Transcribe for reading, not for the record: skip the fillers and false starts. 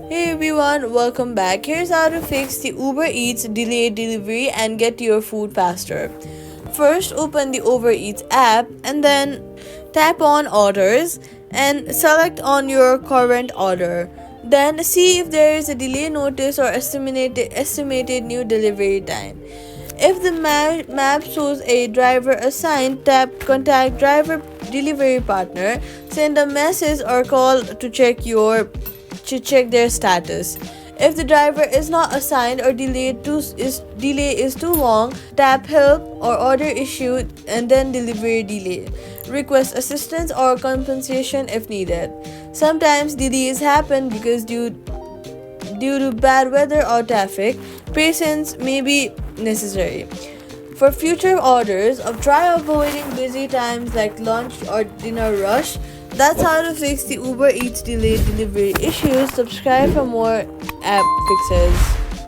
Hey everyone, welcome back. Here's how to fix the Uber Eats delayed delivery and get your food faster. First, open the Uber Eats app and then tap on orders and select on your current order. Then see if there is a delay notice or estimated new delivery time. If the map shows a driver assigned, tap contact driver delivery partner, send a message or call to check their status. If the driver is not assigned or delay is too long, tap help or order issue and then delivery delay. Request assistance or compensation if needed. Sometimes delays happen because due to bad weather or traffic. Patience may be necessary. For future orders, try avoiding busy times like lunch or dinner rush. That's how to fix the Uber Eats delayed delivery issues. Subscribe for more app fixes.